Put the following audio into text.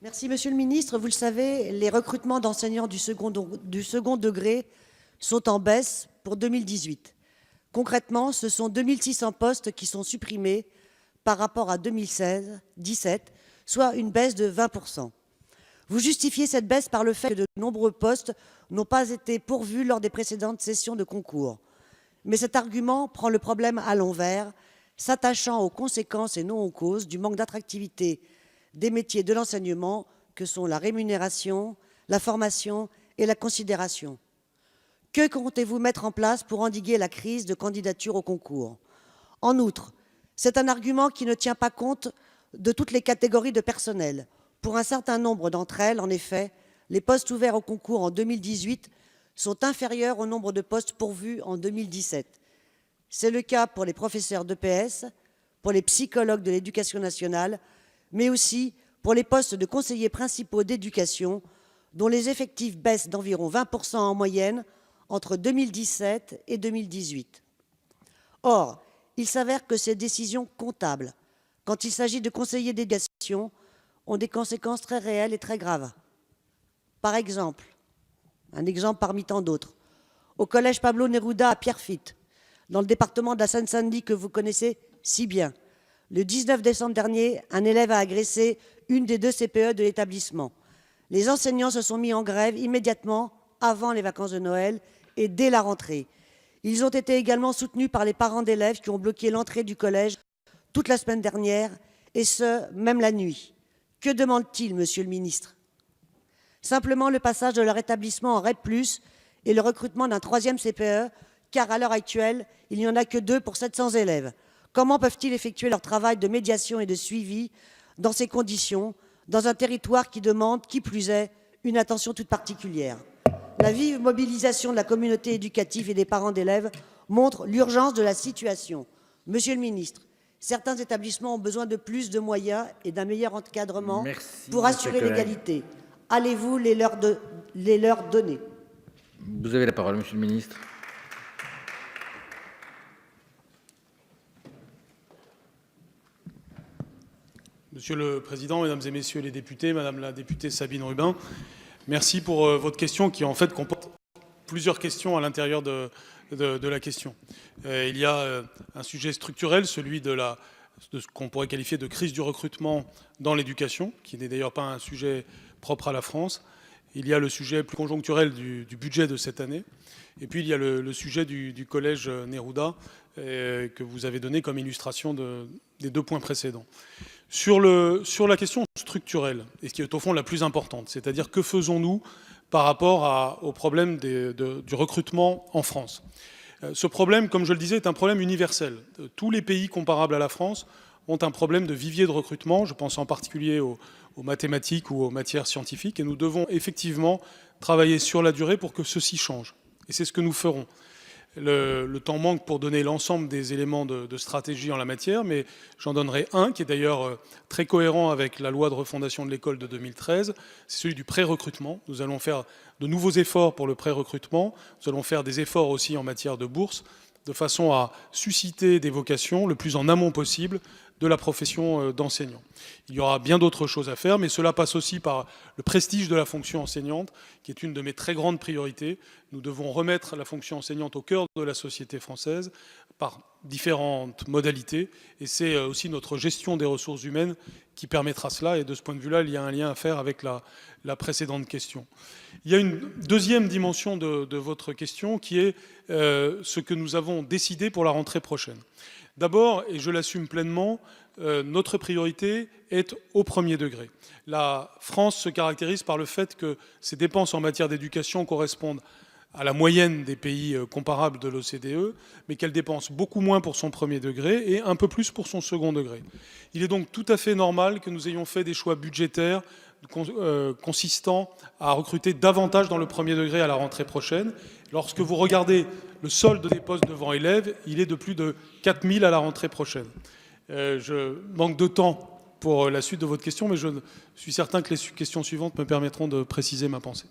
Merci, Monsieur le Ministre. Vous le savez, les recrutements d'enseignants du second degré sont en baisse pour 2018. Concrètement, ce sont 2600 postes qui sont supprimés par rapport à 2017, soit une baisse de 20%. Vous justifiez cette baisse par le fait que de nombreux postes n'ont pas été pourvus lors des précédentes sessions de concours. Mais cet argument prend le problème à l'envers, s'attachant aux conséquences et non aux causes du manque d'attractivité des métiers de l'enseignement que sont la rémunération, la formation et la considération. Que comptez-vous mettre en place pour endiguer la crise de candidature au concours? En outre, c'est un argument qui ne tient pas compte de toutes les catégories de personnel. Pour un certain nombre d'entre elles, en effet, les postes ouverts au concours en 2018 sont inférieurs au nombre de postes pourvus en 2017. C'est le cas pour les professeurs d'EPS, pour les psychologues de l'éducation nationale, mais aussi pour les postes de conseillers principaux d'éducation, dont les effectifs baissent d'environ 20% en moyenne entre 2017 et 2018. Or, il s'avère que ces décisions comptables, quand il s'agit de conseillers d'éducation, ont des conséquences très réelles et très graves. Par exemple, un exemple parmi tant d'autres, au collège Pablo Neruda à Pierrefitte, dans le département de la Seine-Saint-Denis que vous connaissez si bien, le 19 décembre dernier, un élève a agressé une des 2 CPE de l'établissement. Les enseignants se sont mis en grève immédiatement avant les vacances de Noël et dès la rentrée. Ils ont été également soutenus par les parents d'élèves qui ont bloqué l'entrée du collège toute la semaine dernière, et ce, même la nuit. Que demandent-ils, Monsieur le Ministre? Simplement le passage de leur établissement en REP+, et le recrutement d'un 3e CPE, car à l'heure actuelle, il n'y en a que 2 pour 700 élèves. Comment peuvent-ils effectuer leur travail de médiation et de suivi dans ces conditions, dans un territoire qui demande, qui plus est, une attention toute particulière? La vive mobilisation de la communauté éducative et des parents d'élèves montre l'urgence de la situation. Monsieur le ministre, certains établissements ont besoin de plus de moyens et d'un meilleur encadrement pour assurer l'égalité. Allez-vous les leur donner? Vous avez la parole, Monsieur le ministre. Monsieur le Président, Mesdames et Messieurs les députés, Madame la députée Sabine Rubin, merci pour votre question qui en fait comporte plusieurs questions à l'intérieur de la question. Il y a un sujet structurel, celui de ce qu'on pourrait qualifier de crise du recrutement dans l'éducation, qui n'est d'ailleurs pas un sujet propre à la France. Il y a le sujet plus conjoncturel du budget de cette année. Et puis il y a le sujet du collège Neruda que vous avez donné comme illustration des 2 points précédents. Sur la question structurelle, et qui est au fond la plus importante, c'est-à-dire que faisons-nous par rapport au problème du recrutement en France? Ce problème, comme je le disais, est un problème universel. Tous les pays comparables à la France ont un problème de vivier de recrutement, je pense en particulier aux mathématiques ou aux matières scientifiques, et nous devons effectivement travailler sur la durée pour que ceci change. Et c'est ce que nous ferons. Le temps manque pour donner l'ensemble des éléments de stratégie en la matière, mais j'en donnerai un qui est d'ailleurs très cohérent avec la loi de refondation de l'école de 2013, c'est celui du pré-recrutement. Nous allons faire de nouveaux efforts pour le pré-recrutement, nous allons faire des efforts aussi en matière de bourse, de façon à susciter des vocations le plus en amont possible de la profession d'enseignant. Il y aura bien d'autres choses à faire, mais cela passe aussi par le prestige de la fonction enseignante, qui est une de mes très grandes priorités. Nous devons remettre la fonction enseignante au cœur de la société française par différentes modalités, et c'est aussi notre gestion des ressources humaines qui permettra cela, et de ce point de vue-là, il y a un lien à faire avec la précédente question. Il y a une deuxième dimension de votre question qui est ce que nous avons décidé pour la rentrée prochaine. D'abord, et je l'assume pleinement, notre priorité est au premier degré. La France se caractérise par le fait que ses dépenses en matière d'éducation correspondent à la moyenne des pays comparables de l'OCDE, mais qu'elle dépense beaucoup moins pour son premier degré et un peu plus pour son second degré. Il est donc tout à fait normal que nous ayons fait des choix budgétaires consistant à recruter davantage dans le premier degré à la rentrée prochaine. Lorsque vous regardez le solde des postes devant élèves, il est de plus de 4000 à la rentrée prochaine. Je manque de temps pour la suite de votre question, mais je suis certain que les questions suivantes me permettront de préciser ma pensée.